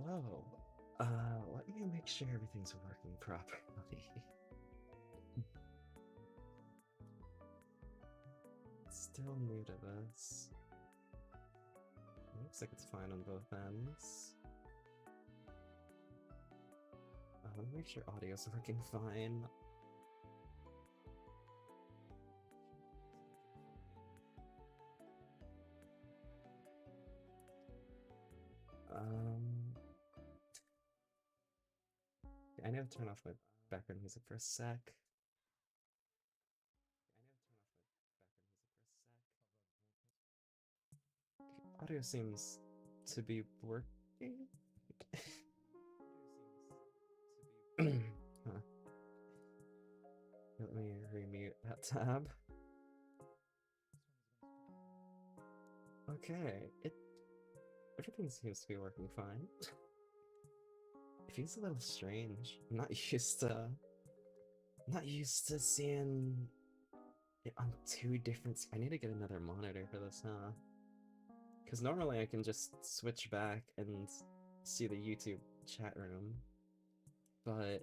Hello. Let me make sure everything's working properly. Still new to this. Looks like it's fine on both ends. Let me make sure audio's working fine. I need to turn off my background music for a sec. Audio seems to be working. Huh. Let me remute that tab. Okay, everything seems to be working fine. It feels a little strange. I'm not used to seeing it on two different. I need to get another monitor for this, huh? Because normally I can just switch back and see the YouTube chat room, but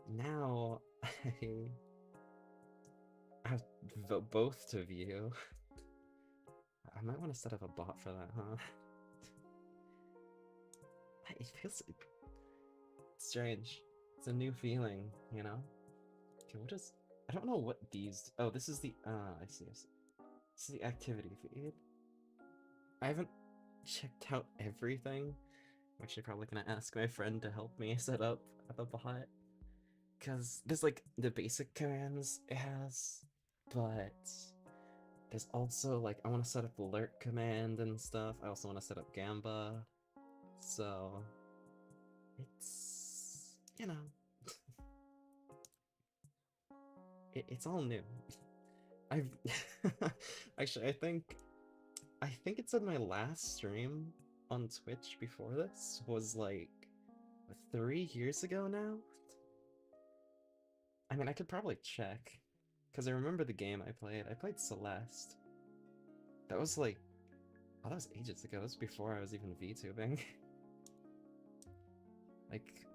now I have both to view. I might want to set up a bot for that, huh? It feels strange. It's a new feeling, you know? Okay, what is... I don't know what these... Oh, this is the... I see. This is the activity feed. I haven't checked out everything. I'm actually probably gonna ask my friend to help me set up the bot. Because there's like the basic commands it has, but there's also like I want to set up alert command and stuff. I also want to set up Gamba. So it's, you know, it's all new. I've actually I think it's in my last stream on Twitch before this was like 3 years ago now. I mean, I could probably check because I remember the game I played. I played Celeste. That was like, oh, that was ages ago. That was before I was even VTubing. Like,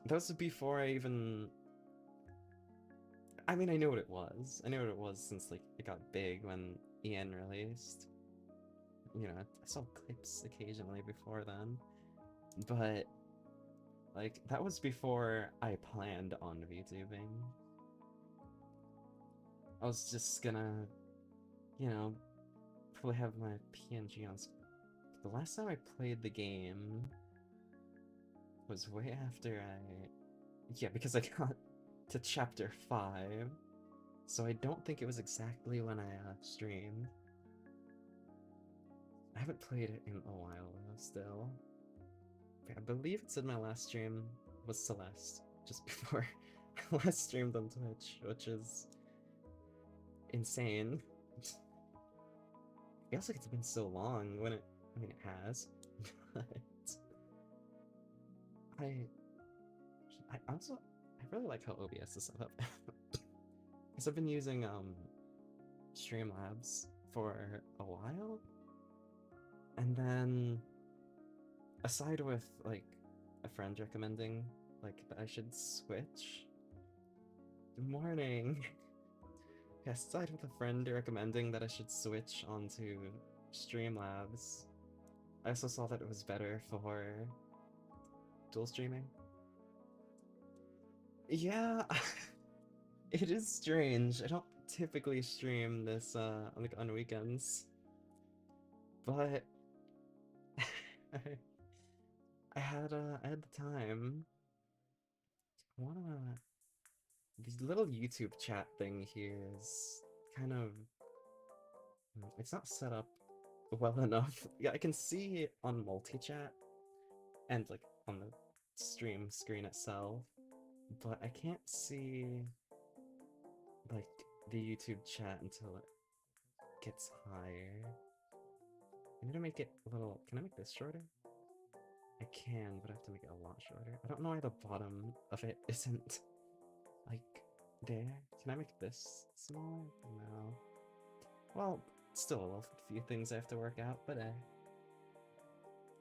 that was before I even... I mean, I knew what it was. I knew what it was since, like, it got big when Ian released. You know, I saw clips occasionally before then. But, like, that was before I planned on VTubing. I was just gonna, you know, probably have my PNG on... The last time I played the game was way after I... Yeah, because I got to chapter 5, so I don't think it was exactly when I streamed. I haven't played it in a while though, still. Okay, I believe it's in my last stream was Celeste, just before I last streamed on Twitch, which is insane. It feels like it's been so long when it... I mean, it has, but... I also... I really like how OBS is set up. Because I've been using Streamlabs for a while, and then aside with like a friend recommending like that I should switch. Good morning. Yeah, aside with a friend recommending that I should switch onto Streamlabs, I also saw that it was better for dual streaming. Yeah, it is strange. I don't typically stream this like on weekends, but I had the time. I wanna... The little YouTube chat thing here is kind of... It's not set up well enough. Yeah, I can see it on multi-chat and like on the stream screen itself, but I can't see like the YouTube chat until it gets higher. I need to make it a little... Can I make this shorter? I can, but I have to make it a lot shorter. I don't know why the bottom of it isn't like there. Can I make this smaller? No. Well, still a few things I have to work out, but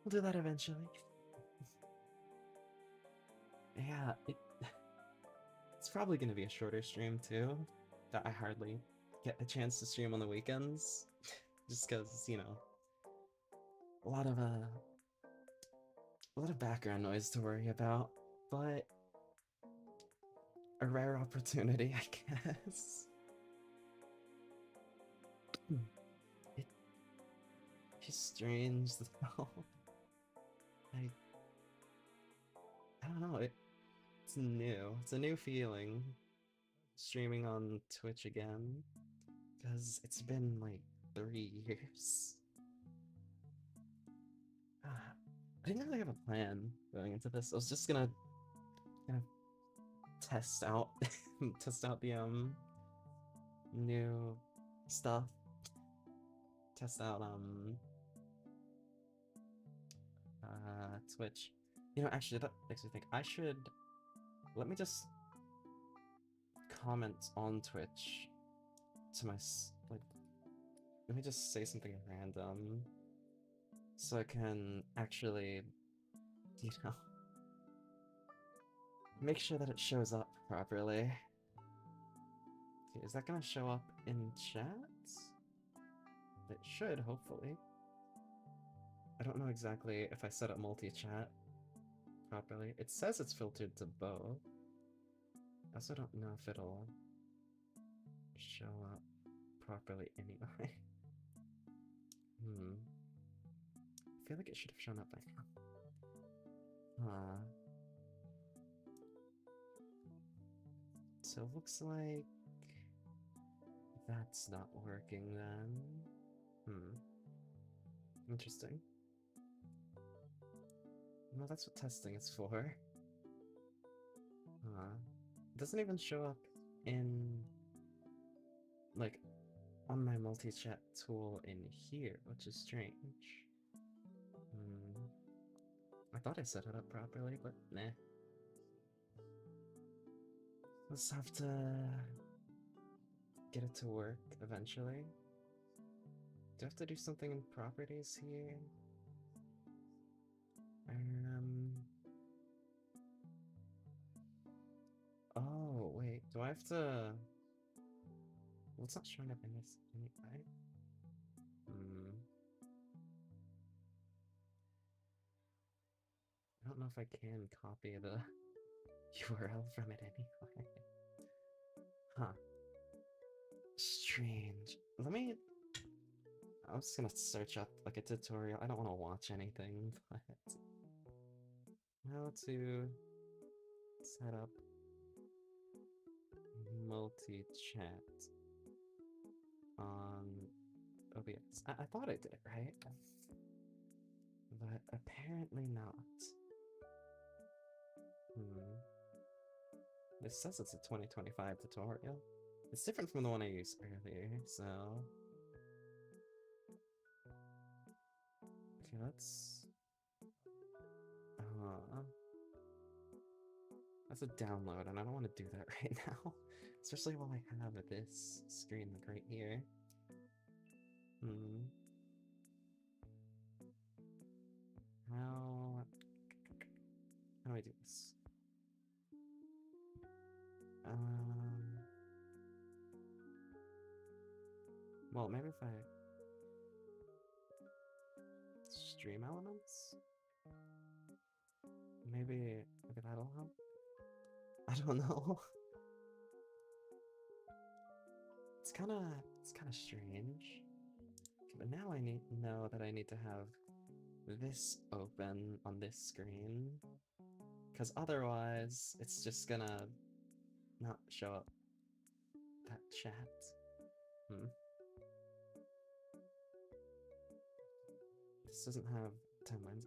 We'll do that eventually. Yeah, it's probably gonna be a shorter stream too. That I hardly get a chance to stream on the weekends, just because a lot of background noise to worry about. But a rare opportunity, I guess. It is strange though. I I don't know. It's new. It's a new feeling streaming on Twitch again because it's been like 3 years. I didn't really have a plan going into this. I was just gonna test out test out the new stuff. Test out Twitch. Actually that makes me think I should let me just comment on Twitch to like let me just say something random so I can actually make sure that it shows up properly. Okay, is that gonna show up in chat? It should, hopefully. I don't know exactly if I set up multi-chat properly. It says it's filtered to both. I also don't know if it'll show up properly anyway. I feel like it should have shown up by now. So it looks like that's not working then. Interesting. No, that's what testing is for. It doesn't even show up in, like, on my multi-chat tool in here, which is strange. I thought I set it up properly, but nah. Let's have to get it to work eventually. Do I have to do something in properties here? Oh, wait, do I have to... Well, it's not showing up in this anyway. I don't know if I can copy the URL from it anyway. Huh. Strange. I was gonna search up like a tutorial. I don't want to watch anything, but how to set up multi-chat on OBS. I thought I did it right, but apparently not. This says it's a 2025 tutorial. It's different from the one I used earlier, so... Okay, let's... That's a download, and I don't want to do that right now. Especially while I have this screen right here. How do I do this? Well, maybe if I... Stream elements? Maybe that'll help? I don't know. It's kinda strange. But now I know that I need to have this open on this screen. Because otherwise, it's just gonna not show up that chat. This doesn't have timelines.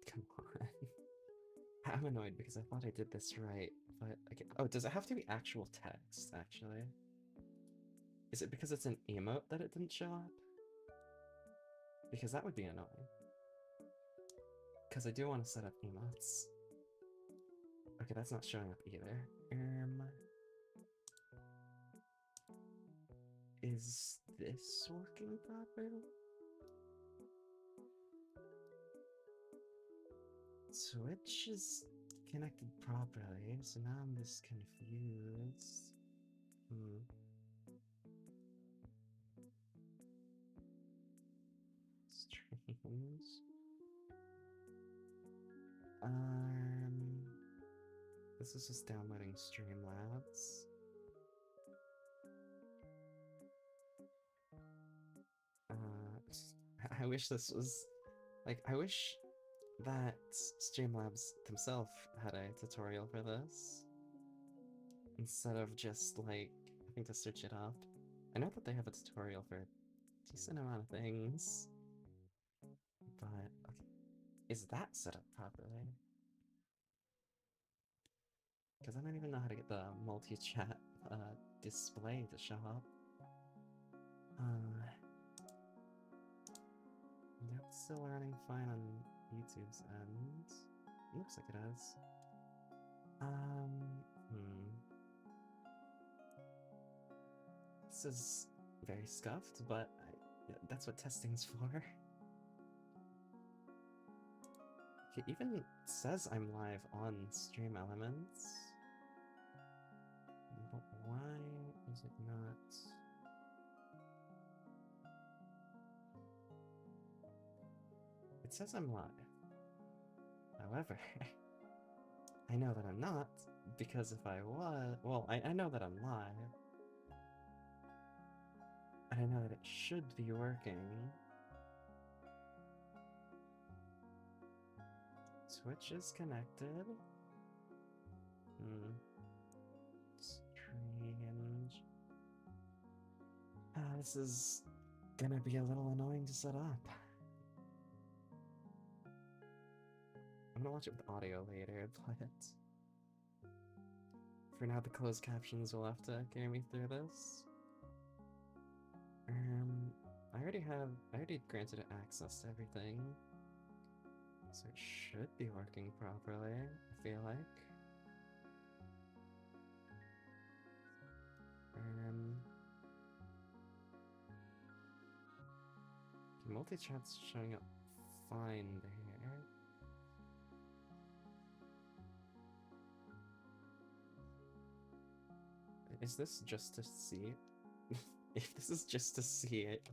Come on. I'm annoyed because I thought I did this right, but again, oh, does it have to be actual text, actually? Is it because it's an emote that it didn't show up? Because that would be annoying. Because I do want to set up emotes. Okay, that's not showing up either. Is this working properly? Switch is connected properly, so now I'm just confused. Hmm. Strange. Um, this is just downloading Streamlabs. I wish this was like I wish that Streamlabs themselves had a tutorial for this instead of just like having to search it up. I know that they have a tutorial for a decent amount of things, but okay, is that set up properly? Because I don't even know how to get the multi-chat display to show up. That's still running fine on YouTube's end. Looks like it is. This is very scuffed, but that's what testing's for. It even says I'm live on Stream Elements. But why is it not? It says I'm live. However, I know that I'm not, because if I was, well, I know that I'm live. And I know that it should be working. Switch is connected. Strange. This is gonna be a little annoying to set up. I'm gonna watch it with audio later, but for now the closed captions will have to carry me through this. I already granted it access to everything. So it should be working properly, I feel like. Multi-chat's showing up fine there. Is this just to see it? If this is just to see it,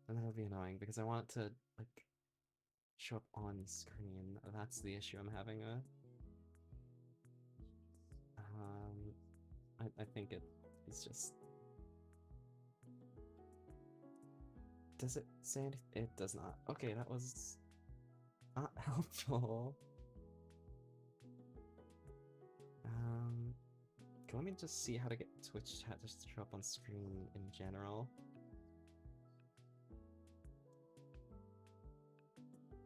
then that'll be annoying because I want it to, like, show up on screen. That's the issue I'm having with. I think it's just... Does it say anything? It does not. Okay, that was not helpful. Let me just see how to get Twitch chat to show up on screen in general.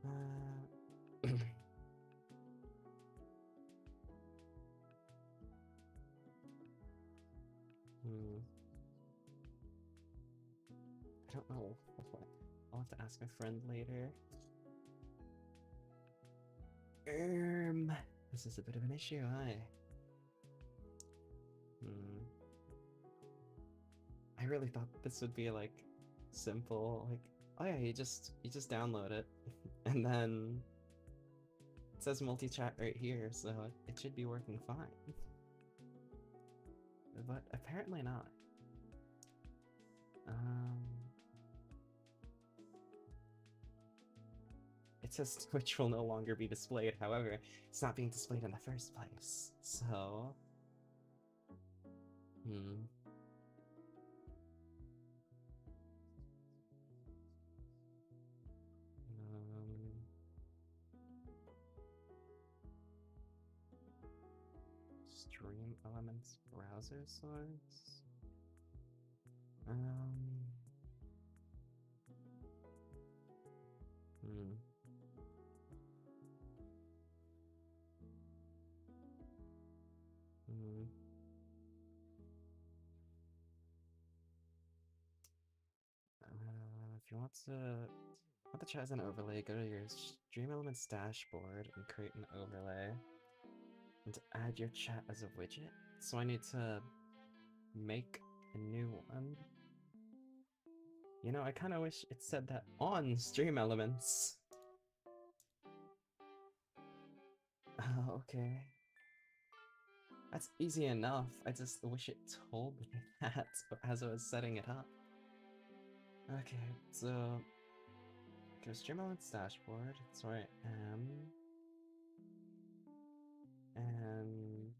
I don't know. I'll have to ask my friend later. This is a bit of an issue, aye. I really thought this would be like simple, like, oh yeah, you just download it, and then it says multi-chat right here, so it should be working fine. But apparently not. It says Twitch will no longer be displayed, however, it's not being displayed in the first place, so... Stream Elements browser source? If you want the chat as an overlay, go to your Stream Elements dashboard and create an overlay. And add your chat as a widget. So I need to make a new one. You know, I kind of wish it said that on Stream Elements. Oh, okay. That's easy enough. I just wish it told me that as I was setting it up. Okay, so go Stream Elements dashboard. That's where I am. And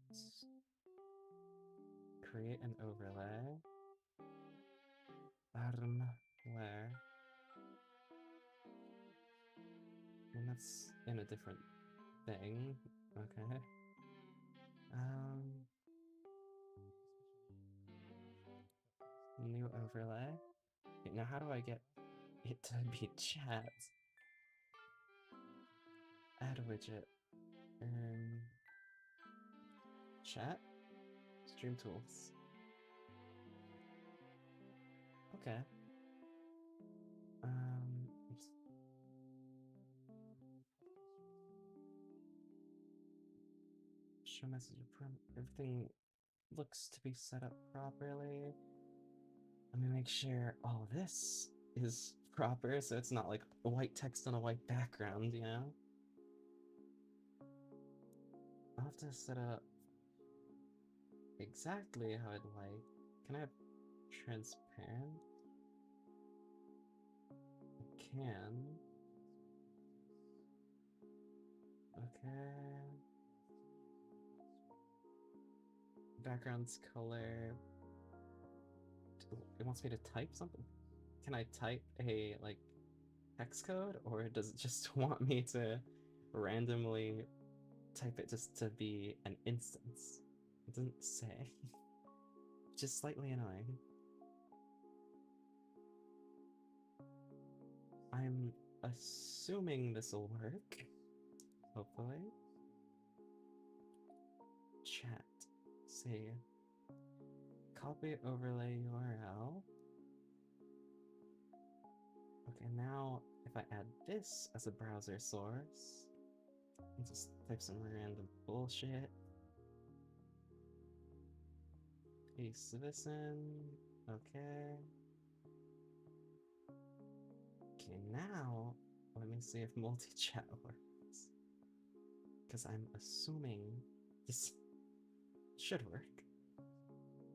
create an overlay. Where? And that's in a different thing. Okay. New overlay. Okay, now how do I get it to be chat? Add widget. Chat? Stream tools. Okay. Show message from everything looks to be set up properly. Let me make sure all this is proper so it's not like white text on a white background, you know? I'll have to set up exactly how I'd like. Can I have transparent? I can. Okay. Background's color. It wants me to type something? Can I type a, like, hex code? Or does it just want me to randomly type it just to be an instance? It doesn't say. Just slightly annoying. I'm assuming this will work. Hopefully. Chat. See. Copy overlay URL. Okay, now if I add this as a browser source, just type some random bullshit. Paste this in. Okay. Okay, now let me see if multi-chat works. Because I'm assuming this should work.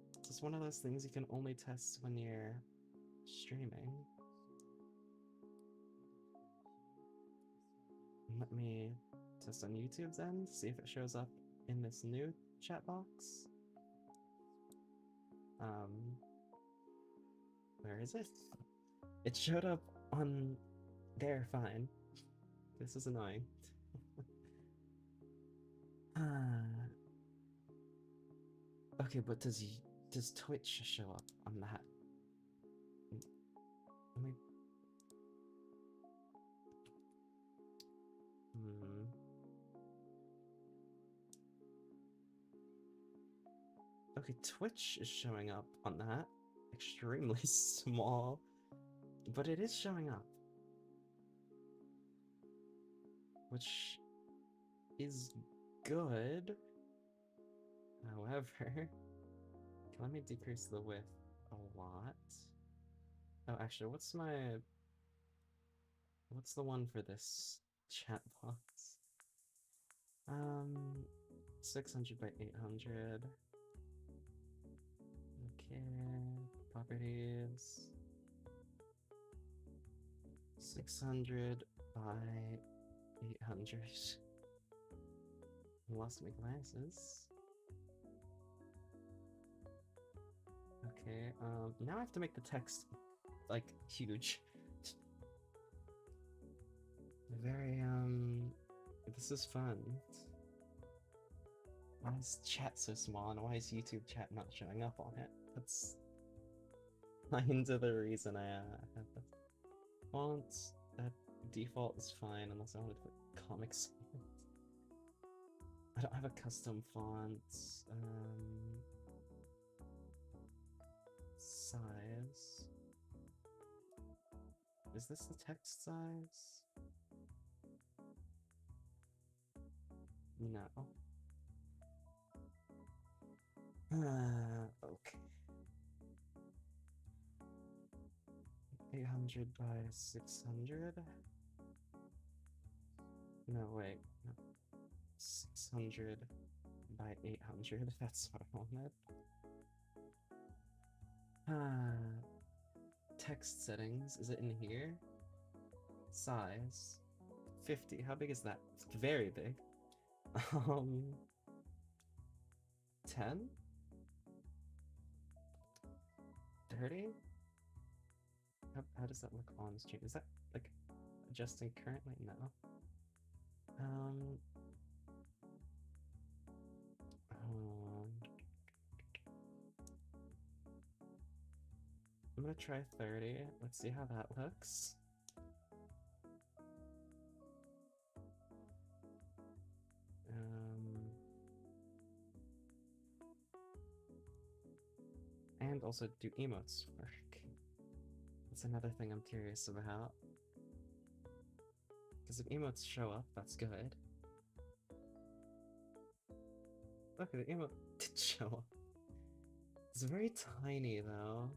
It's just one of those things you can only test when you're streaming. Let me test on YouTube's end, see if it shows up in this new chat box. Where is it? It showed up on there, fine. This is annoying. Okay, but does Twitch show up on that? Let me... Okay, Twitch is showing up on that. Extremely small, but it is showing up. Which is good. However, let me decrease the width a lot. Oh, actually, what's the one for this chat box? 600 by 800. Okay, properties. 600 by 800. Lost my glasses. Okay, now I have to make the text, like, huge. Very, this is fun. Why is chat so small, and why is YouTube chat not showing up on it? That's kind of the reason I have the font. That default is fine, unless I wanted to put Comic Sans. I don't have a custom font. Size. Is this the text size? No. Okay. 800 by 600? No, wait. No. 600 by 800. That's what I wanted. Text settings. Is it in here? Size. 50. How big is that? It's very big. 10? 30? How does that look on stream? Is that like adjusting currently? No. Um, I'm gonna try 30. Let's see how that looks. And also, do emotes work? That's another thing I'm curious about. Because if emotes show up, that's good. Look, the emote did show up. It's very tiny, though.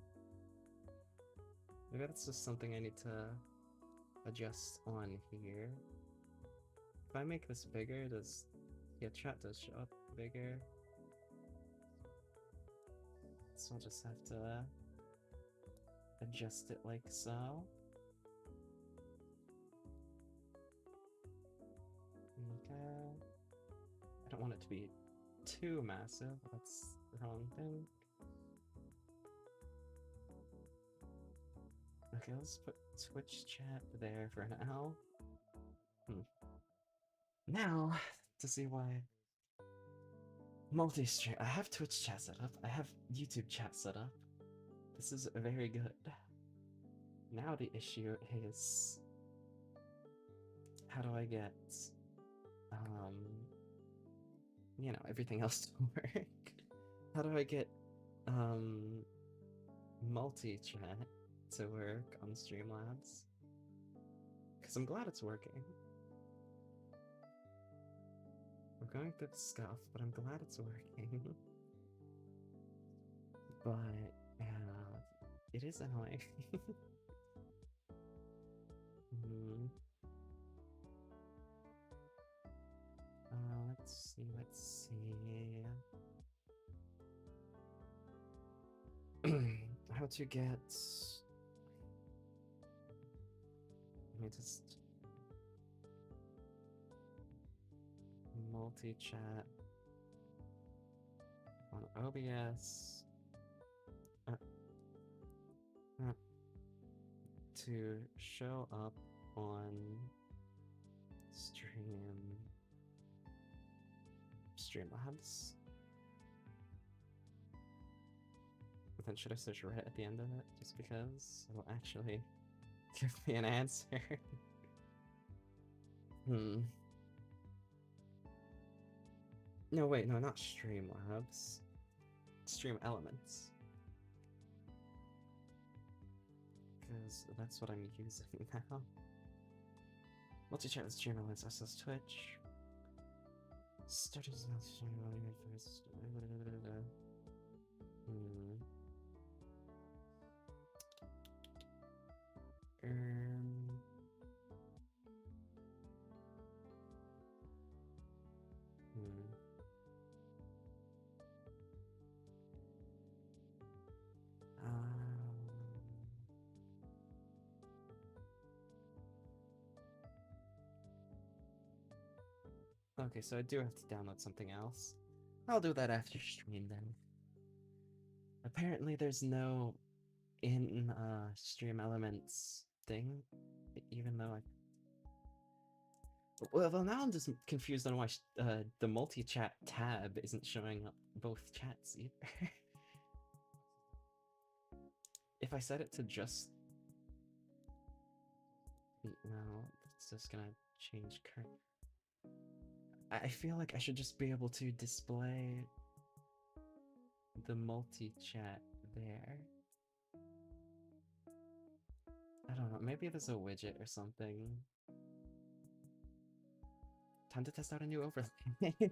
Maybe that's just something I need to adjust on here. If I make this bigger, does... Yeah, chat does show up bigger. So I'll just have to adjust it like so. Okay. I don't want it to be too massive. That's the wrong thing. Okay, let's put Twitch chat there for now. Now, to see why multi-stream. I have Twitch chat set up. I have YouTube chat set up. This is very good. Now the issue is, how do I get, you know, everything else to work? How do I get, multi-chat to work on Streamlabs? Because I'm glad it's working. We're going through the stuff, but I'm glad it's working. But, it is annoying. Let's see. How to get... Let me just... multi-chat on OBS to show up on Streamlabs. But then should I search Reddit at the end of it? Just because it'll actually give me an answer. No, wait, no, not Streamlabs. Stream Elements. Because that's what I'm using now. Multi-chat with Stream Elements, SS Twitch. Starters not stream first. Okay, so I do have to download something else. I'll do that after stream then. Apparently there's no in Stream Elements thing, even though well, now I'm just confused on why the multi-chat tab isn't showing up both chats either. If I set it to just... No, it's just gonna change current... I feel like I should just be able to display the multi-chat there. I don't know, maybe there's a widget or something. Time to test out a new overlay.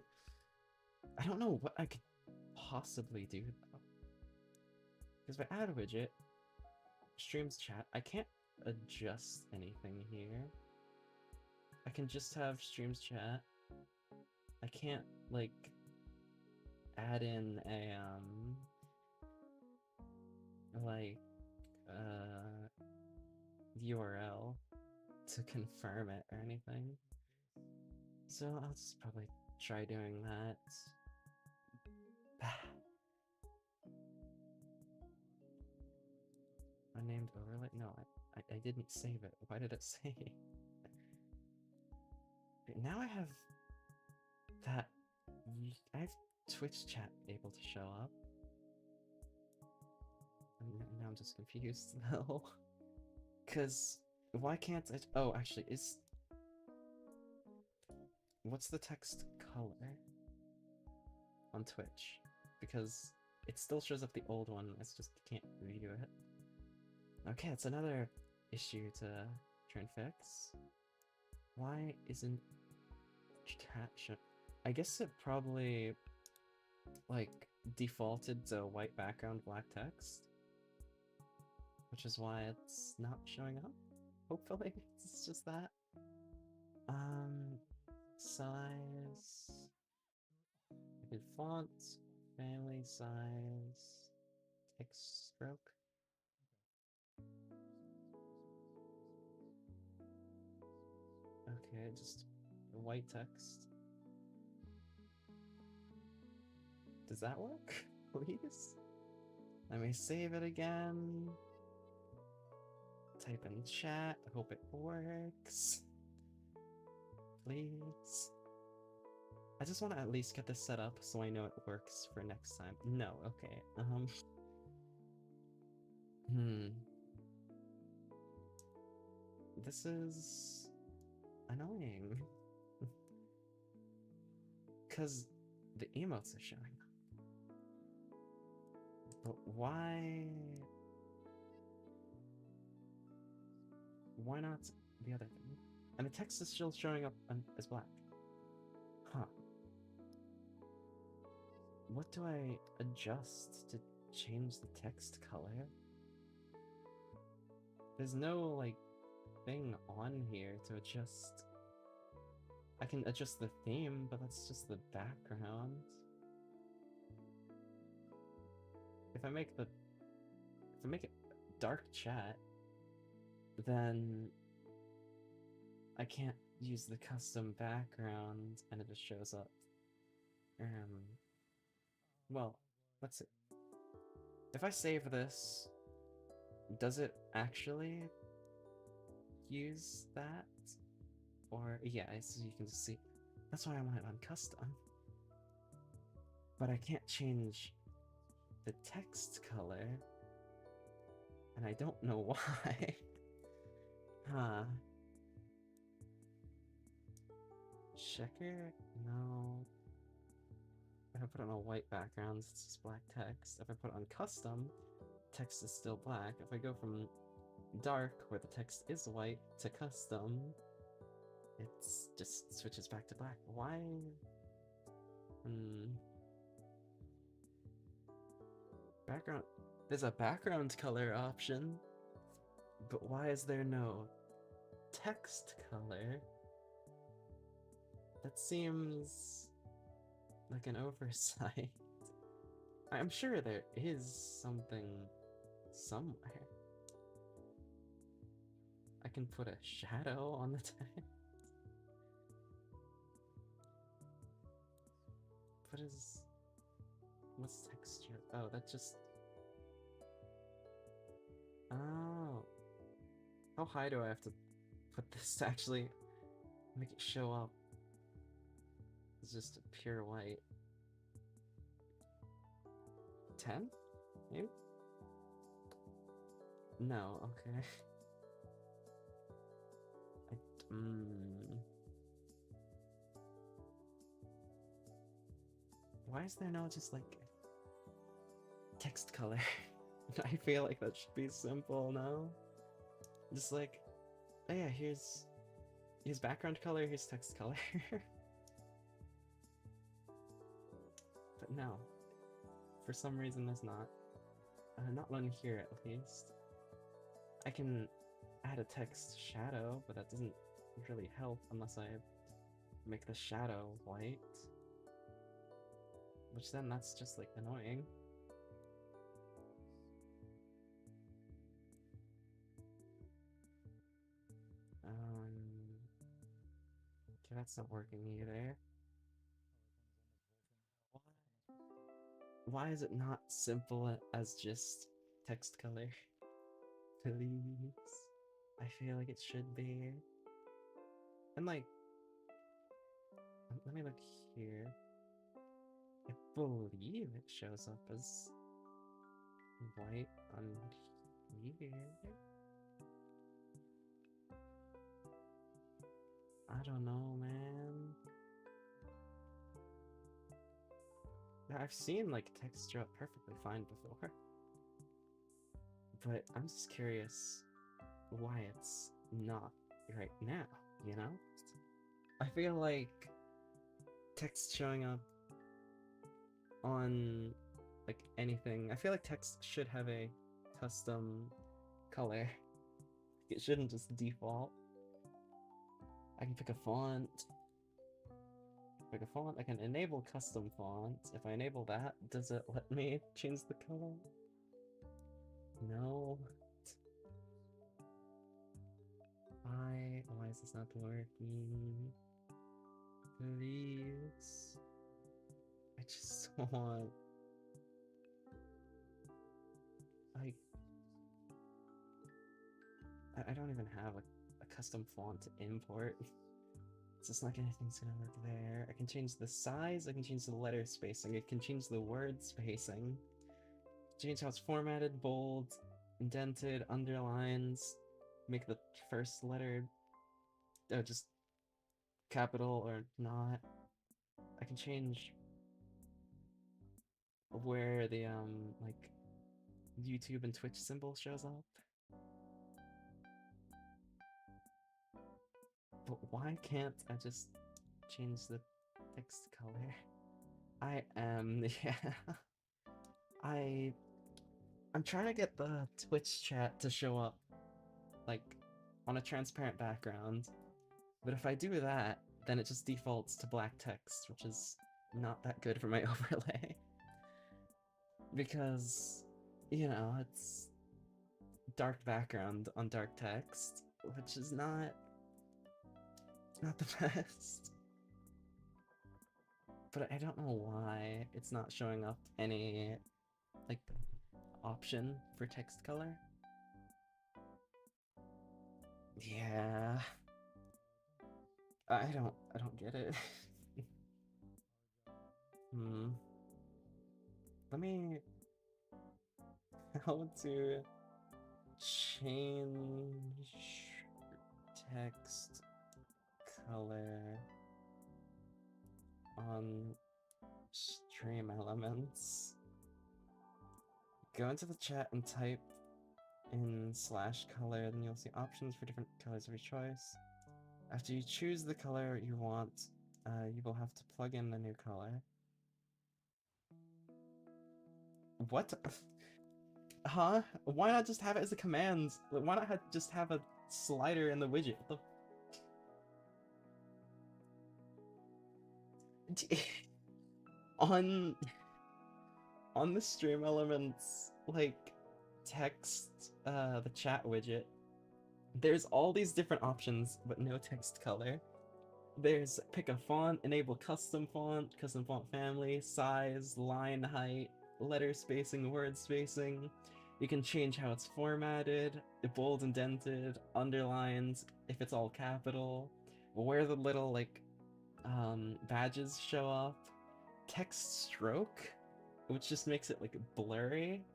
I don't know what I could possibly do though? Because if I add a widget, streams chat, I can't adjust anything here. I can just have streams chat. I can't, like, add in a, like, URL to confirm it or anything. So I'll just probably try doing that. Unnamed overlay? No, I didn't save it. Why did it save? Now I have that. I have Twitch chat able to show up. And now I'm just confused though. Cause why can't I? Oh, actually, what's the text color on Twitch? Because it still shows up the old one. It's just can't view it. Okay, it's another issue to try and fix. Why isn't chat show? I guess it probably, like, defaulted to white background, black text. Which is why it's not showing up. Hopefully, it's just that. Size. I did font, family size, text stroke. Okay, just white text. Does that work? Please? Let me save it again. Type in chat. Hope it works. Please. I just want to at least get this set up so I know it works for next time. No, okay. This is annoying. Cause the emotes are showing up. But why? Why not the other thing? And the text is still showing up as black. Huh. What do I adjust to change the text color? There's no, like, thing on here to adjust. I can adjust the theme, but that's just the background. If I make it dark chat, then I can't use the custom background and it just shows up. Well, let's see. If I save this, does it actually use that? Or, yeah, so you can just see. That's why I want it on custom. But I can't change the text color. And I don't know why. Huh. Checker? No. If I put it on a white background, it's just black text. If I put it on custom, text is still black. If I go from dark, where the text is white, to custom, it just switches back to black. Why? Background. There's a background color option, but why is there no text color? That seems like an oversight. I'm sure there is something somewhere. I can put a shadow on the text. What's texture? Oh, that just... Oh. How high do I have to put this to actually make it show up? It's just a pure white. 10? Maybe? No, okay. Why is there no just like text color? I feel like that should be simple, no? Just like, oh yeah, here's background color, here's text color. But no. for some reason there's not. Not one here at least. I can add a text shadow, but that doesn't really help unless I make the shadow white. Which then that's just like annoying. Okay, that's not working either. Why is it not simple as just text color? Please. I feel like it should be. And like, let me look here. I believe it shows up as white on here. I don't know, man. I've seen like text show up perfectly fine before. But I'm just curious why it's not right now, you know? I feel like text showing up on like anything, I feel like text should have a custom color. It shouldn't just default. I can pick a font. I can enable custom font. If I enable that, does it let me change the color? No. Why is this not working? Please. I just want... like... I don't even have a custom font to import. It's just like anything's gonna work there. I can change the size, I can change the letter spacing, I can change the word spacing. Change how it's formatted, bold, indented, underlines, make the first letter just capital or not. I can change where the like YouTube and Twitch symbol shows up. But why can't I just change the text color? Yeah. I'm trying to get the Twitch chat to show up, like, on a transparent background. But if I do that, then it just defaults to black text, which is not that good for my overlay. Because, you know, it's dark background on dark text, which is not the best. But I don't know why it's not showing up any, like, option for text color. Yeah. I don't get it. Let me... how to change text color on stream elements. Go into the chat and type in /color, then you'll see options for different colors of your choice. After you choose the color you want, you will have to plug in the new color. What? Huh? Why not just have it as a command? Why not just have a slider in the widget? What the... on the stream elements, like, text, the chat widget, there's all these different options, but no text color. There's pick a font, enable custom font family, size, line height, letter spacing, word spacing. You can change how it's formatted, bold, indented, underlined, if it's all capital, where the little, like, badges show up, text stroke, which just makes it, like, blurry,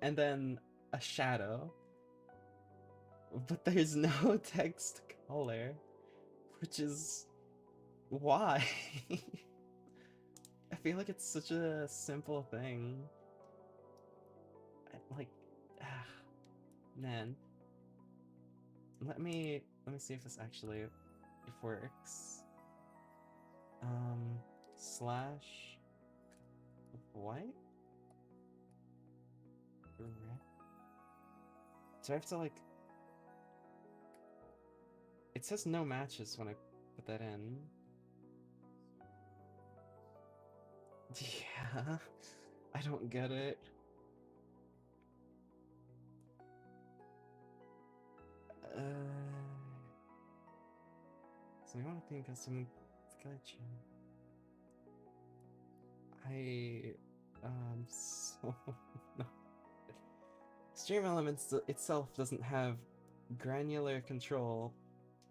and then a shadow. But there's no text color, which is... why? I feel like it's such a simple thing. Like, man. Let me see if this actually works. Slash white? Red? Do I have to like... It says no matches when I put that in. Yeah, I don't get it. So I want to think of some sketch. So no. Stream Elements itself doesn't have granular control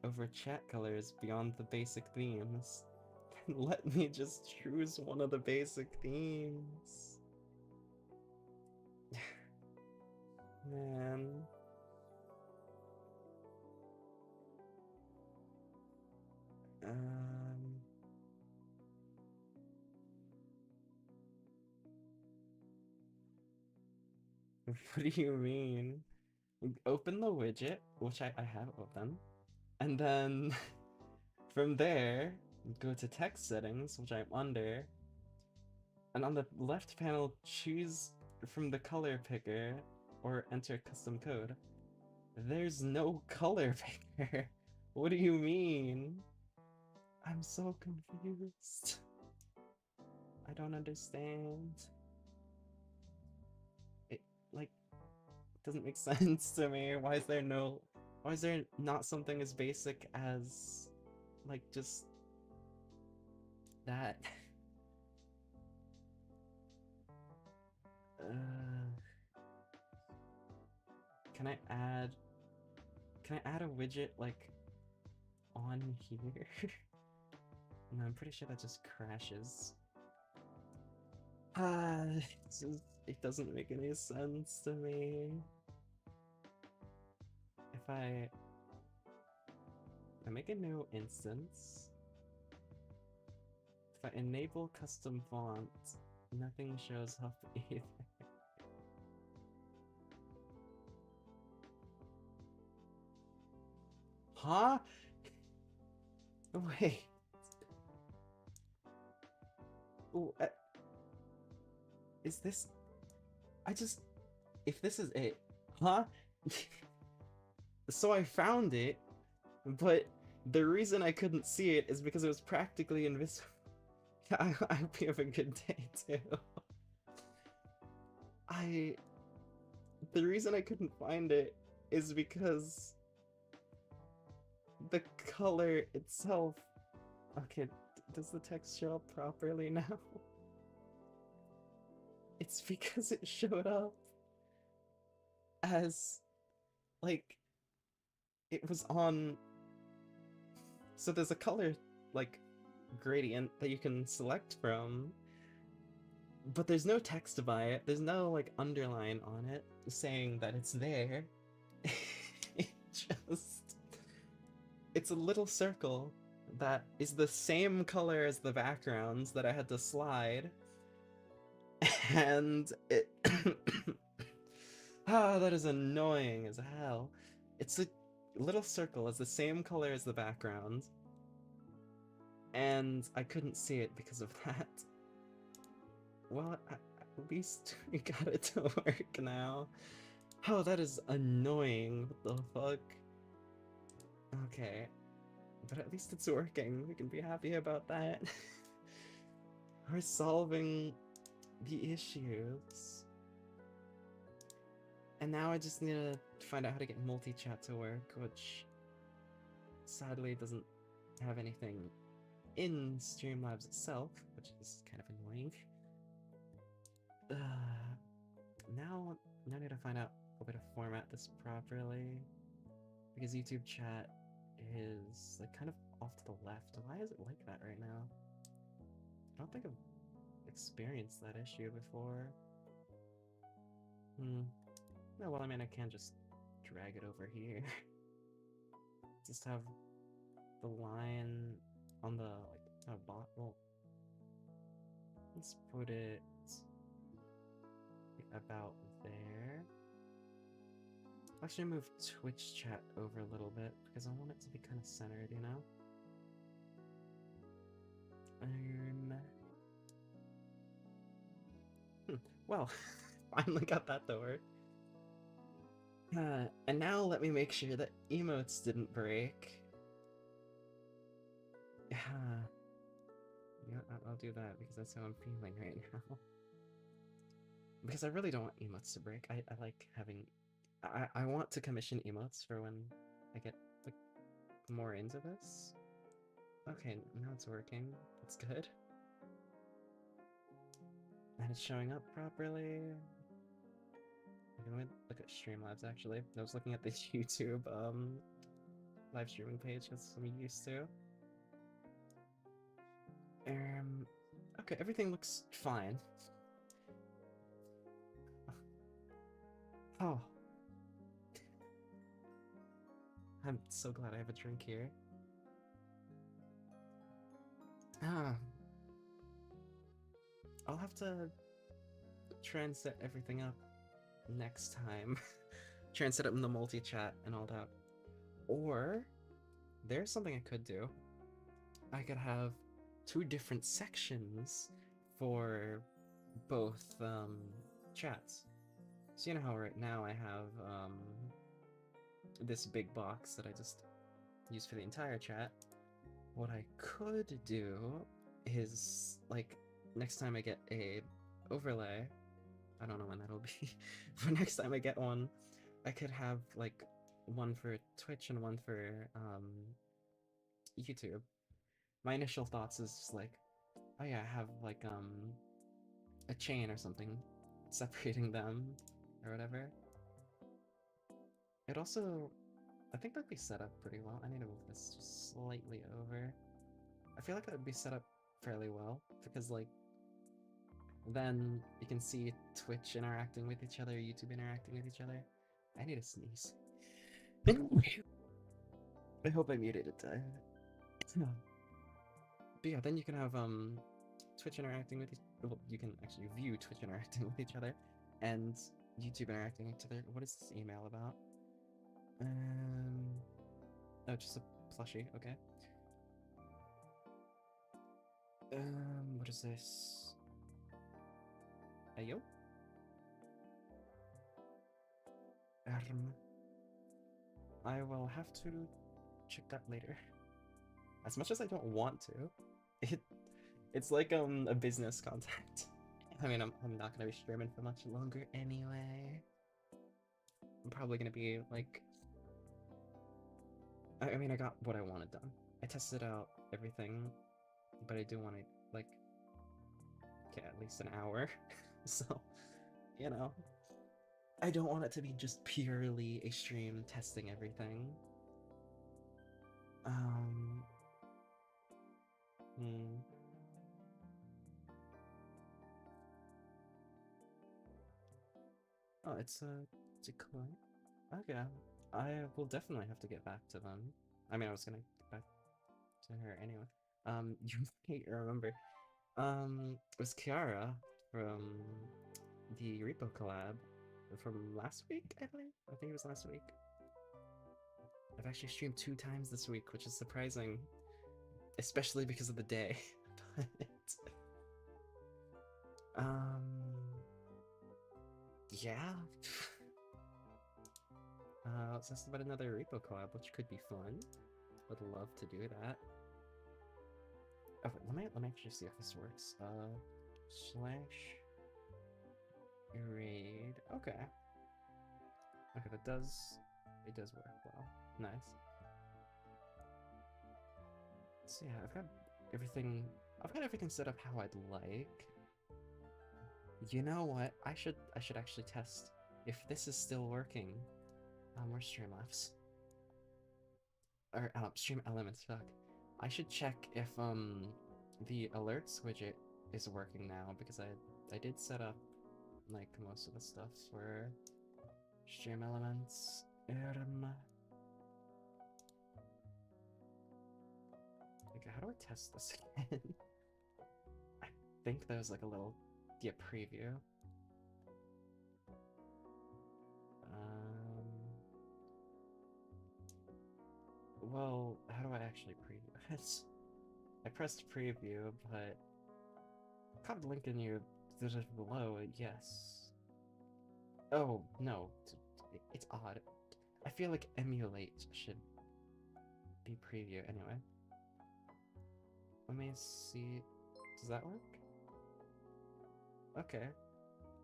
over chat colors beyond the basic themes. Let me just choose one of the basic themes. Man. What do you mean? Open the widget, which I have open, and then from there, go to text settings, which I'm under, and on the left panel, choose from the color picker or enter custom code. There's no color picker. What do you mean? I'm so confused. I don't understand. It, like, doesn't make sense to me. Why is there not something as basic as, like, just that? Can I add a widget, like, on here? No, I'm pretty sure that just crashes. It doesn't make any sense to me. If I make a new instance, if I enable custom font, nothing shows up either. Huh? Wait. Ooh, is this... If this is it... Huh? So I found it, but the reason I couldn't see it is because it was practically invisible. I hope you have a good day, too. The reason I couldn't find it is because the color itself... Okay, does the text show up properly now? It's because it showed up as, like, it was on... So there's a color, like, gradient that you can select from, but there's no text by it, there's no, like, underline on it saying that it's there. It's a little circle that is the same color as the backgrounds that I had to slide, and it... that is annoying as hell. It's a little circle, it's the same color as the background, and I couldn't see it because of that. Well, at least we got it to work now. Oh, that is annoying. What the fuck? Okay. But at least it's working. We can be happy about that. We're solving the issues. And now I just need to find out how to get multi-chat to work, which sadly doesn't have anything in Streamlabs itself, which is kind of annoying. Now I need to find out a way to format this properly, because YouTube chat is like kind of off to the left. Why is it like that right now? I don't think I've experienced that issue before. No, well, I mean, I can just drag it over here. Just have the line on the, like, well, let's put it about there. I'll actually move Twitch chat over a little bit, because I want it to be kind of centered, you know? Well, finally got that to work. And now let me make sure that emotes didn't break. Yeah, I'll do that because that's how I'm feeling right now. Because I really don't want emotes to break. I like having... I want to commission emotes for when I get like more into this. Okay, now it's working. That's good. And it's showing up properly. Okay, let me look at Streamlabs actually. I was looking at the YouTube live streaming page as I'm used to. Okay, everything looks fine. Oh, I'm so glad I have a drink here. Ah, I'll have to try and set everything up next time. Try and set up in the multi-chat and all that. Or, there's something I could do. I could have two different sections for both chats. So you know how right now I have this big box that I just use for the entire chat. What I could do is, like, next time I get a overlay, I don't know when that'll be, but next time I get one, I could have, like, one for Twitch and one for YouTube. My initial thoughts is just like, oh yeah, have like a chain or something separating them or whatever. It also, I think that'd be set up pretty well. I need to move this just slightly over. I feel like that would be set up fairly well because like then you can see Twitch interacting with each other, YouTube interacting with each other. I need to sneeze. I hope I muted it. But yeah, then you can have Twitch interacting with each. Well, you can actually view Twitch interacting with each other, and YouTube interacting with each other. What is this email about? Oh, just a plushie. Okay. What is this? Ayo. I will have to check that later. As much as I don't want to, it's like a business contact. I mean, I'm not gonna be streaming for much longer anyway. I'm probably gonna be like, I mean, I got what I wanted done. I tested out everything, but I do want to like get at least an hour. So, you know, I don't want it to be just purely a stream testing everything. Um, hmm. Oh, it's a decline. Okay, I will definitely have to get back to them. I mean, I was gonna get back to her anyway. You might remember. It was Kiara from the Repo collab from last week, I believe. I think it was last week. I've actually streamed 2 times this week, which is surprising, especially because of the day. But yeah. It's just about another Repo collab, which could be fun. Would love to do that. Oh, let me actually see if this works. Slash raid. Okay. Okay, it does work well. Nice. So yeah, I've got everything set up how I'd like. You know what? I should actually test if this is still working. Where's Streamlabs? Or Stream Elements, fuck. I should check if the alerts widget is working now because I did set up like most of the stuff for Stream Elements. Okay, how do I test this again? I think there's like a little preview. Well, how do I actually preview it? I pressed preview, but copy link in your below. Yes. Oh no, It's odd. I feel like emulate should be preview anyway. Let me see. Does that work? Okay.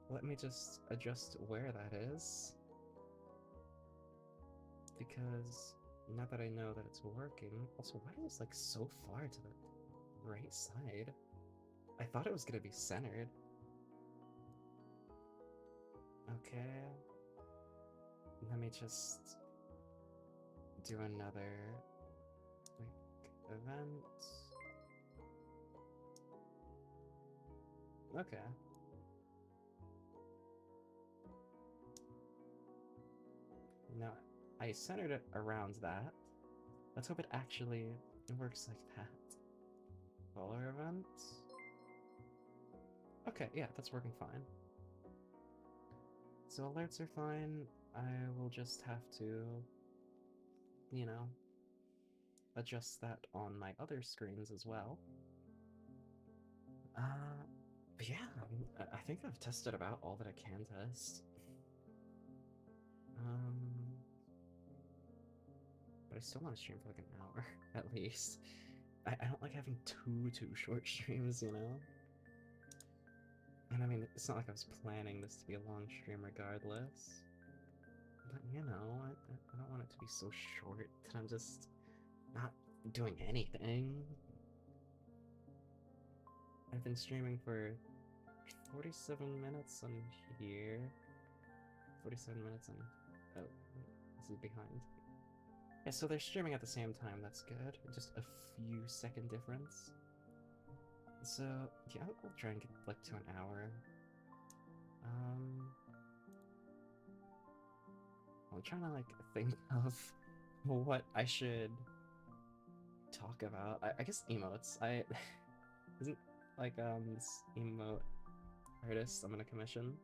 Let me just adjust where that is. Because now that I know that it's working... Also, why is it like so far to the right side? I thought it was gonna be centered. Okay. Let me just do another like event. Okay. Now I centered it around that. Let's hope it actually works like that. Follower event. Okay, yeah, that's working fine. So alerts are fine. I will just have to, you know, adjust that on my other screens as well. But yeah, I think I've tested about all that I can test. But I still want to stream for like an hour, at least. I don't like having too short streams, you know? And I mean, it's not like I was planning this to be a long stream regardless. But, you know, I don't want it to be so short that I'm just not doing anything. I've been streaming for 47 minutes on here. 47 minutes on... Oh, this is behind. Yeah, so they're streaming at the same time, that's good. Just a few second difference. So, yeah, I'll try and get, like, to an hour. I'm trying to, like, think of what I should talk about. I guess emotes. Isn't, like, this emote artist I'm gonna commission.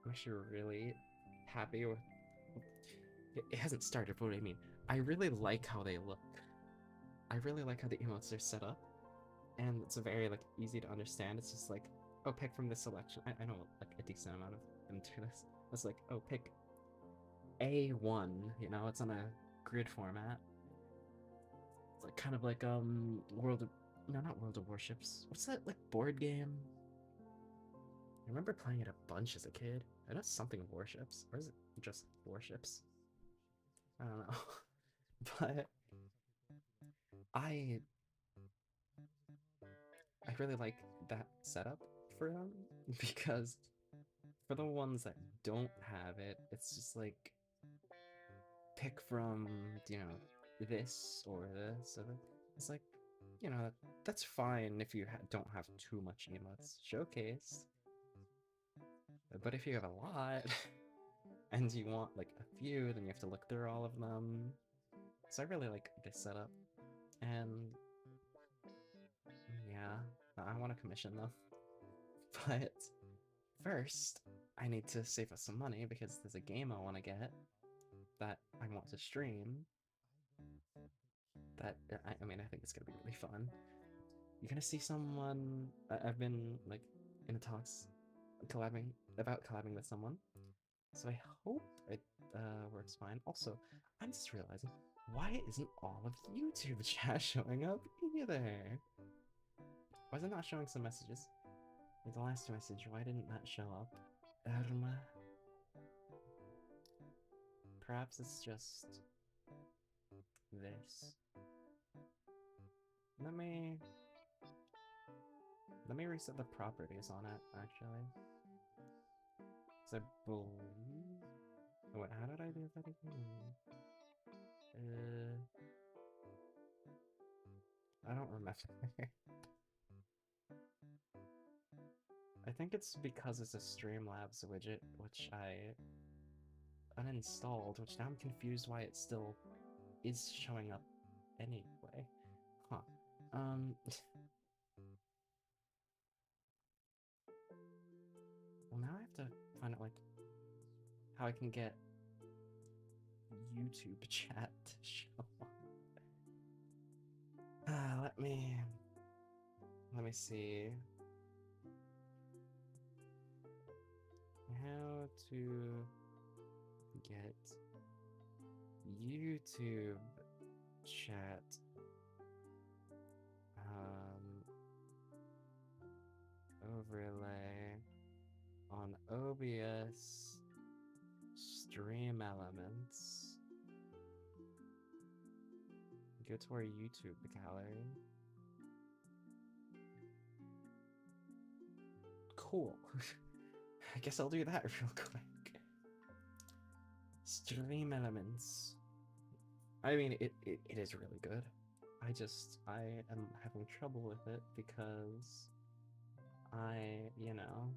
I'm actually really happy with... It hasn't started, but what I mean. I really like how they look. I really like how the emotes are set up. And it's a very, like, easy to understand. It's just like, oh, pick from this selection. I know, like, a decent amount of them do this. It's like, oh, pick A1, you know? It's on a grid format. It's like, kind of like, World of... No, not World of Warships. What's that, like, board game? I remember playing it a bunch as a kid. I know something Warships. Or is it just Warships? I don't know. But I really like that setup for them because for the ones that don't have it, it's just like pick from, you know, this or this. Or it's like, you know, that's fine if you don't have too much emotes showcased. But if you have a lot and you want like a few, then you have to look through all of them. So I really like this setup. And yeah, I want to commission them. But first, I need to save us some money because there's a game I want to get that I want to stream. That, I mean, I think it's going to be really fun. You're going to see someone... I've been, like, in the talks about collabing with someone. So I hope it works fine. Also, I'm just realizing, why isn't all of YouTube chat showing up either? Why is it not showing some messages? Like the last message, why didn't that show up? Perhaps it's just this. Let me reset the properties on it, actually. So I believe... Oh, wait, how did I do that again? I don't remember. I think it's because it's a Streamlabs widget, which I uninstalled, which now I'm confused why it still is showing up anyway. Huh. Well, now I have to find out, like, how I can get YouTube chat to show up. Let me see. How to get YouTube chat overlay on OBS stream elements. Go to our YouTube gallery. Cool. I guess I'll do that real quick. Stream elements. I mean, it is really good. I am having trouble with it because you know,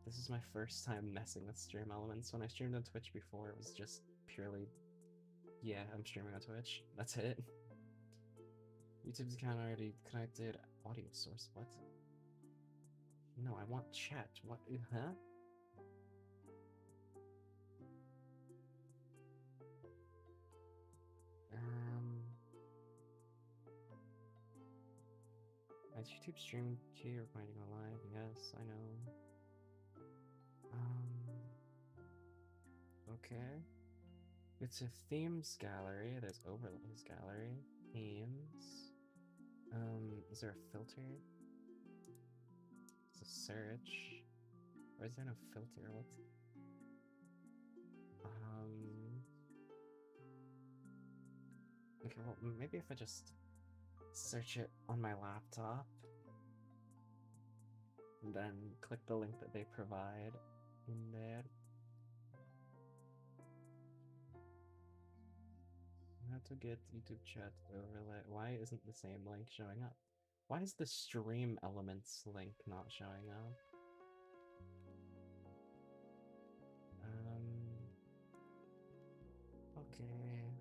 this is my first time messing with stream elements. When I streamed on Twitch before, it was just purely, yeah, I'm streaming on Twitch. That's it. YouTube's account already connected. Audio source, what? No, I want chat. What? Huh? Is YouTube stream key recording live? Yes, I know. Okay. It's a themes gallery. There's overlays gallery. Themes. Is there a filter? It's a search. Or is there no filter? What? Okay, well, maybe if I just search it on my laptop and then click the link that they provide in there. How to get YouTube chat overlay. Why isn't the same link showing up? Why is the stream elements link not showing up? Okay.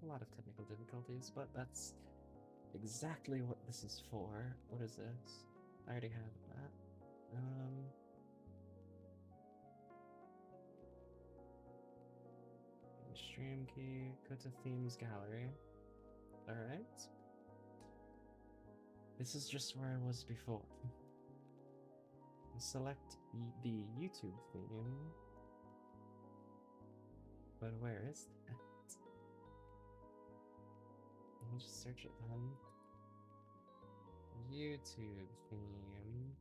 A lot of technical difficulties, but that's exactly what this is for. What is this? I already have that. Stream key, go to themes gallery. Alright. This is just where I was before. Select the YouTube theme. But where is that? I'll just search it then. YouTube theme.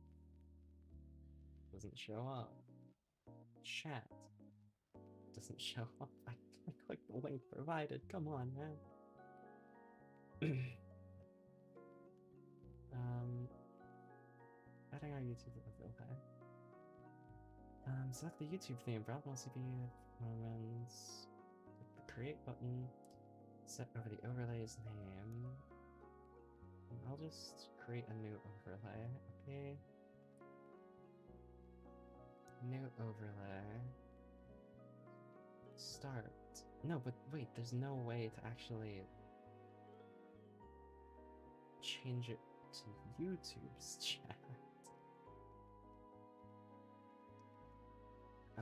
Doesn't show up. Chat. Doesn't show up. I clicked the link provided. Come on, man. Adding our YouTube overlay. Select the YouTube theme. Browse CPU moments. Click the create button. Set over the overlay's name. I'll just create a new overlay. Okay. New overlay. Start. No, but wait, there's no way to actually change it to YouTube's chat. I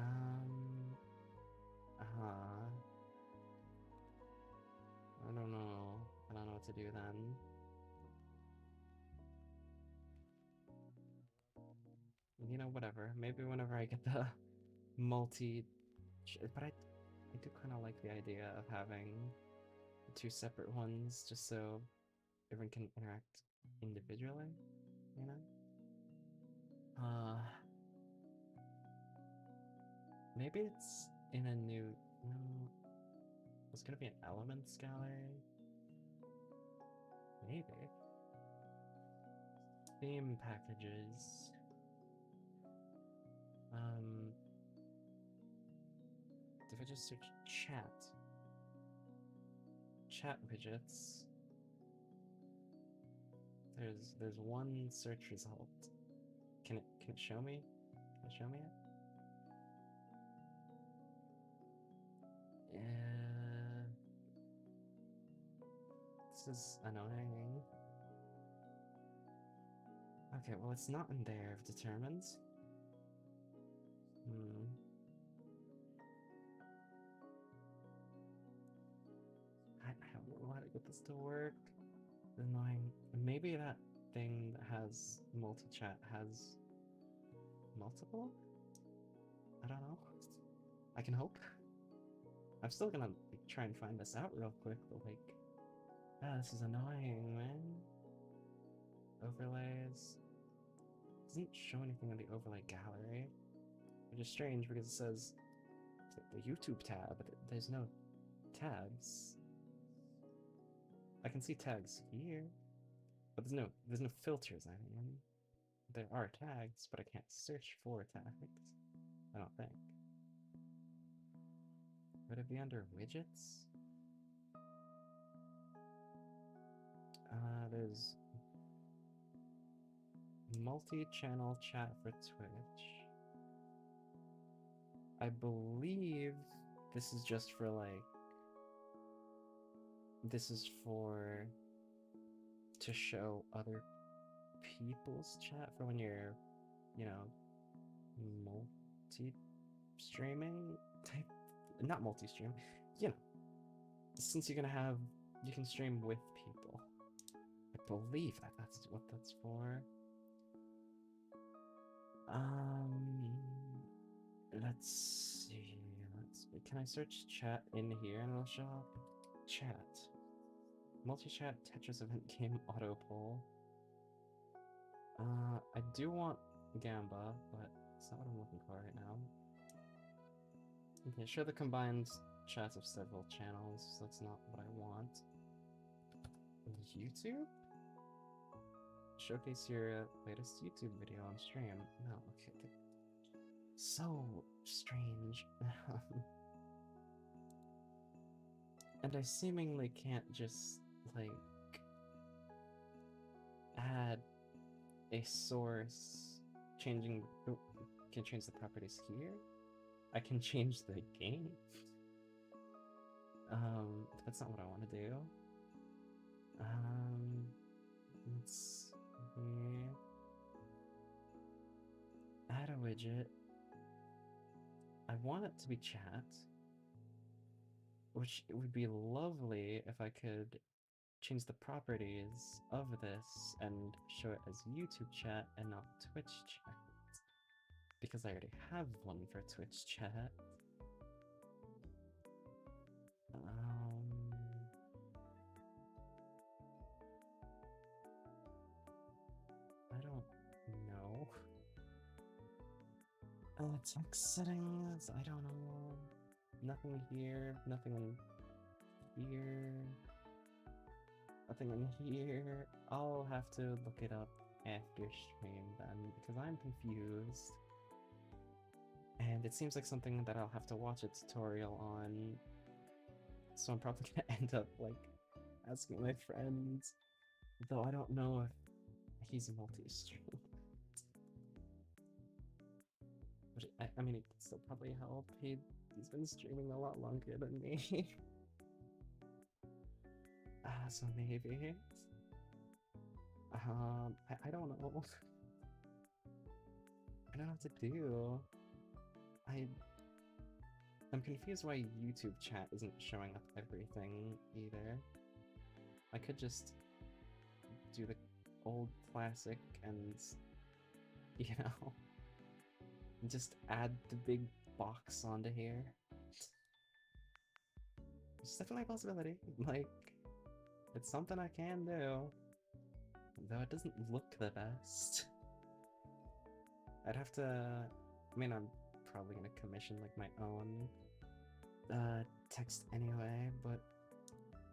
don't know. I don't know what to do then. You know, whatever. Maybe whenever I get the but I do kind of like the idea of having two separate ones, just so everyone can interact individually, you know? Maybe it's in a new, no, it's gonna be an elements gallery? Maybe. Theme packages. If I just search chat widgets, there's one search result. Can it show me? Can it show me it? This is annoying. Okay, well it's not in there if determines. I don't know how to get this to work. It's annoying. Maybe that thing that has multi-chat has multiple? I don't know. I can hope. I'm still gonna try and find this out real quick, but like, this is annoying, man. Overlays. Doesn't show anything in the overlay gallery, which is strange because it says the YouTube tab, but there's no tabs. I can see tags here, but there's no filters. I mean, there are tags, but I can't search for tags. I don't think. Would it be under widgets? There's multi-channel chat for Twitch. I believe this is just for like, this is for to show other people's chat for when you're, you know, multi-streaming type, not multi-stream, you know, since you're gonna have, you can stream with people. I believe that's what that's for. Let's see. Can I search chat in here and it'll show up? Chat. Multi-chat Tetris event game auto poll. I do want Gamba, but it's not what I'm looking for right now. Okay, show the combined chats of several channels. That's not what I want. YouTube? Showcase your latest YouTube video on stream. No, okay. So strange. And I seemingly can't just, like, add a source changing. Oh, can change the properties here? I can change the game? That's not what I want to do. Let's see. Add a widget. I want it to be chat, which it would be lovely if I could change the properties of this and show it as YouTube chat and not Twitch chat, because I already have one for Twitch chat. I don't know. Text settings, I don't know. Nothing here, nothing in here, nothing in here. I'll have to look it up after stream then, because I'm confused. And it seems like something that I'll have to watch a tutorial on. So I'm probably gonna end up, like, asking my friends. Though I don't know if he's multi-stream. But I mean, it could still probably help. He's been streaming a lot longer than me. So maybe. I don't know. I don't know what to do. I'm confused why YouTube chat isn't showing up everything either. I could just do the old classic and, you know, just add the big box onto here. It's definitely a possibility. Like, it's something I can do. Though it doesn't look the best. I'd have to... I mean, I'm probably gonna commission, like, my own text anyway, but,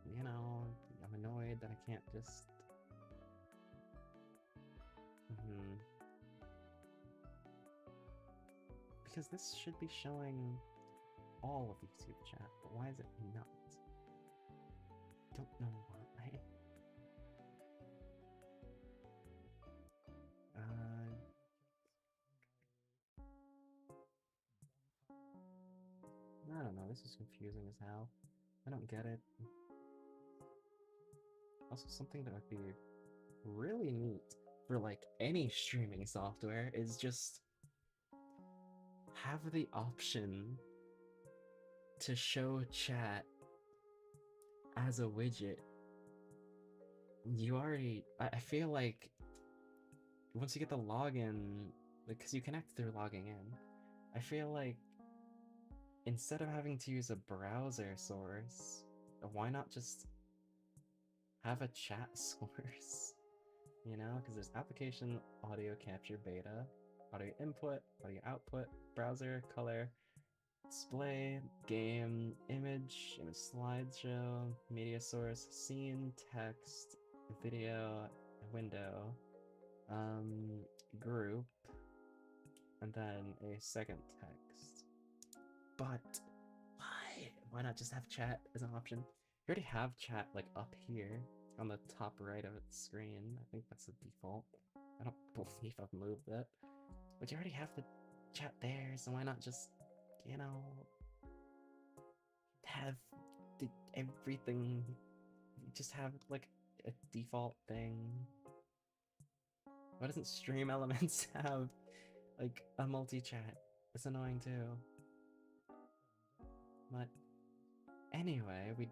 you know, I'm annoyed that I can't just... Because this should be showing all of YouTube chat, but why is it not? Don't know why. I don't know, this is confusing as hell. I don't get it. Also, something that would be really neat for, like, any streaming software is just have the option to show chat as a widget. You already... I feel like once you get the login, because you connect through logging in, I feel like instead of having to use a browser source, why not just have a chat source? You know, because there's application, audio capture beta, audio input, audio output, browser, color, display, game, image, image slideshow, media source, scene, text, video, window, group, and then a second text. But why? Why not just have chat as an option? You already have chat like up here on the top right of the screen. I think that's the default. I don't believe I've moved it. But you already have the chat there, so why not just, you know, have everything, just have like a default thing? Why doesn't Stream Elements have like a multi-chat? It's annoying too. But anyway, we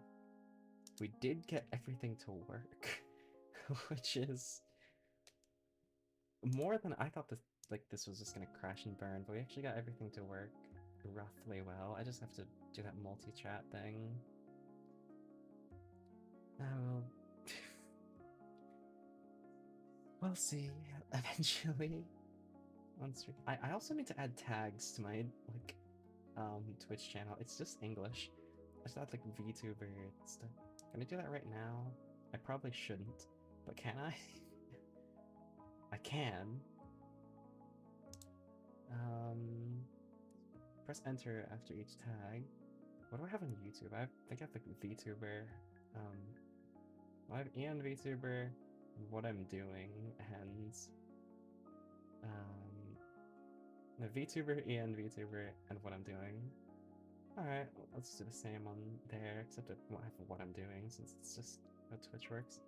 did get everything to work, which is more than I thought. This was just gonna crash and burn, but we actually got everything to work roughly well. I just have to do that multi-chat thing. Well, we'll see eventually. I also need to add tags to my Twitch channel. It's just English. I just add like VTuber stuff. Can I do that right now? I probably shouldn't, but can I? I can. Press enter after each tag. What do I have on YouTube? I think I have like VTuber. I have Ian VTuber, what I'm doing, and the VTuber, Ian VTuber, and what I'm doing. Alright, let's do the same on there, except I won't have what I'm doing since it's just how Twitch works.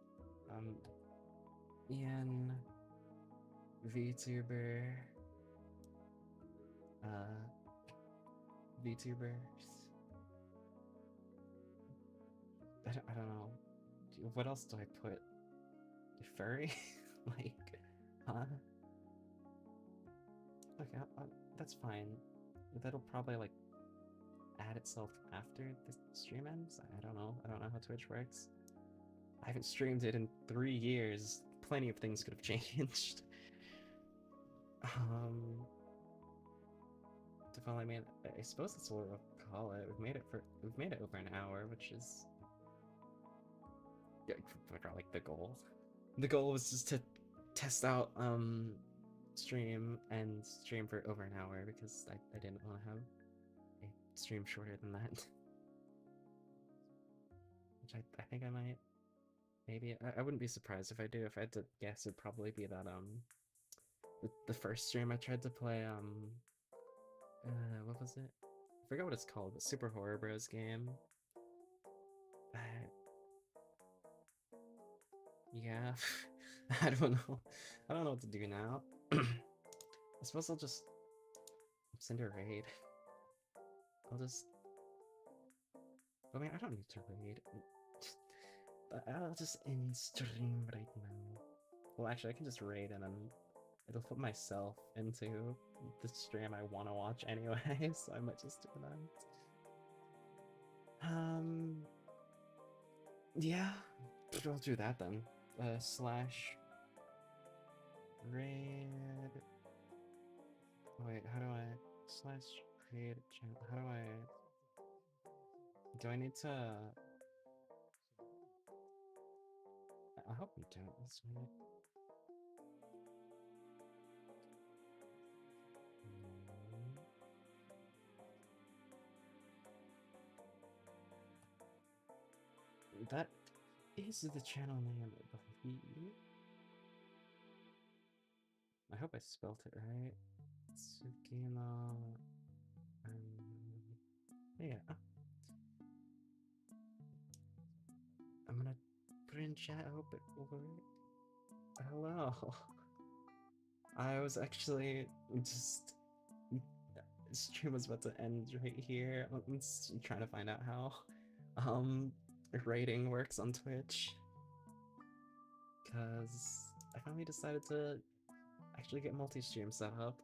Ian VTuber, VTubers. I don't know. What else do I put? Furry? Like, huh? Okay, that's fine. That'll probably like add itself after the stream ends. I don't know. I don't know how Twitch works. I haven't streamed it in 3 years. Plenty of things could have changed. I mean, I suppose that's what we'll call it. We've made it over an hour, which is like the goal. The goal was just to test out stream for over an hour because I didn't want to have a stream shorter than that. Which I think I might. Maybe I wouldn't be surprised if I do. If I had to guess, it'd probably be that the first stream I tried to play what was it? I forgot what it's called. The Super Horror Bros game. Yeah, I don't know. I don't know what to do now. I suppose I'll just send a raid. I mean, I don't need to raid. I'll just end stream right now. Well, actually, I can just raid and then it'll put myself into the stream I want to watch anyway, so I might just do that. Yeah, I'll do that then. Slash raid. Wait, how do I slash raid channel? How do I need to? I hope you don't. That's weird. That is the channel name, I believe. I hope I spelled it right. Tsukino. Yeah. I'm gonna put in chat. I hope it will work. Hello. I was actually just. Stream was about to end right here. I'm trying to find out how rating works on Twitch. Because I finally decided to actually get multi-stream set up.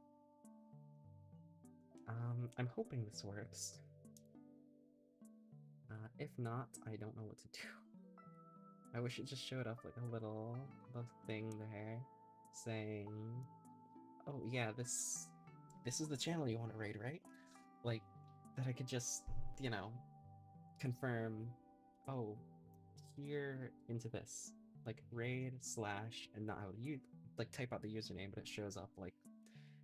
I'm hoping this works. If not, I don't know what to do. I wish it just showed up like a little thing there saying, oh yeah, this is the channel you want to raid, right? Like, that I could just, you know, confirm, oh, here into this. Like, raid slash, and not how you, like, type out the username, but it shows up, like,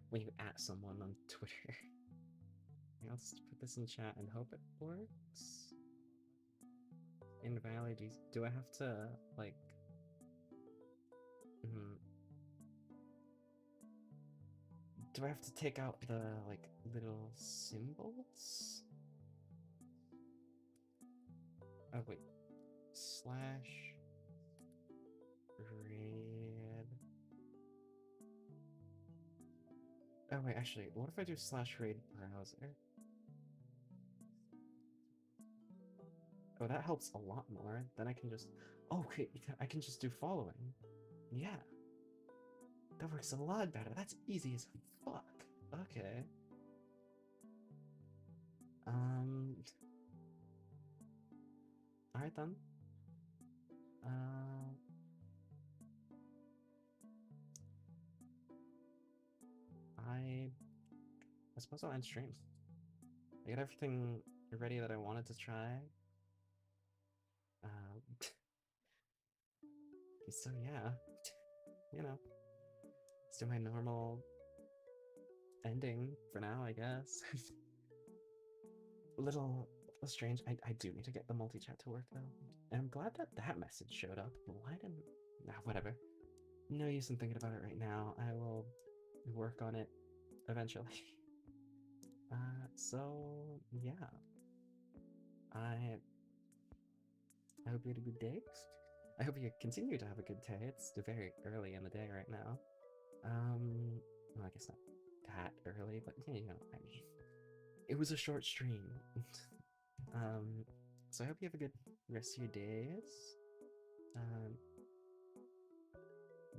when you at someone on Twitter. I'll just put this in chat and hope it works. Invalid, do I have to, like... Do I have to take out the, like, little symbols? Oh, wait. Slash... raid... Oh, wait, actually, what if I do slash raid browser? Oh, that helps a lot more. Then I can just... Oh, okay, I can just do following. Yeah. That works a lot better. That's easy as fuck. Okay. Alright then. I suppose I'll end stream. I got everything ready that I wanted to try. So yeah, you know, let's do my normal ending for now, I guess. a little strange. I do need to get the multi-chat to work though. And I'm glad that that message showed up. Why didn't... Nah, whatever. No use in thinking about it right now. I will work on it eventually. So yeah. I hope you had a good day. I hope you continue to have a good day. It's very early in the day right now. Well, I guess not that early, but yeah, you know what I mean. It was a short stream. So I hope you have a good rest of your days.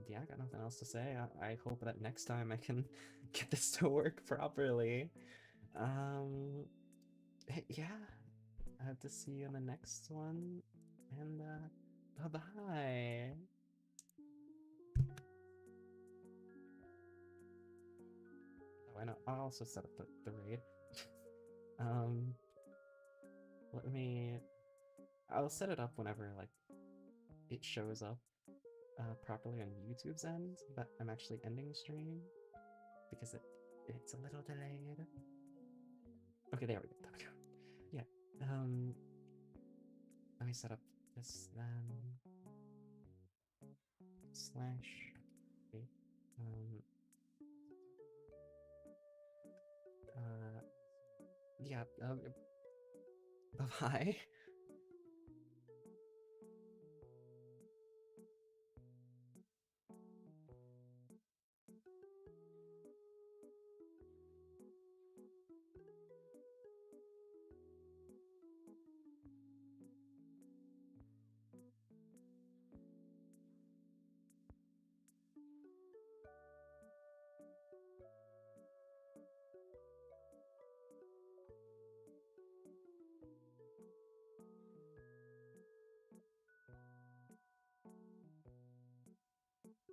Yeah, I got nothing else to say. I hope that next time I can get this to work properly. Yeah, I hope to see you in the next one, and bye-bye. Oh, I know, I'll also set up the raid. Let me... I'll set it up whenever, like, it shows up properly on YouTube's end that I'm actually ending stream, because it's a little delayed. Okay, there we go. Yeah, let me set up this then. Slash... Okay. Yeah, bye-bye.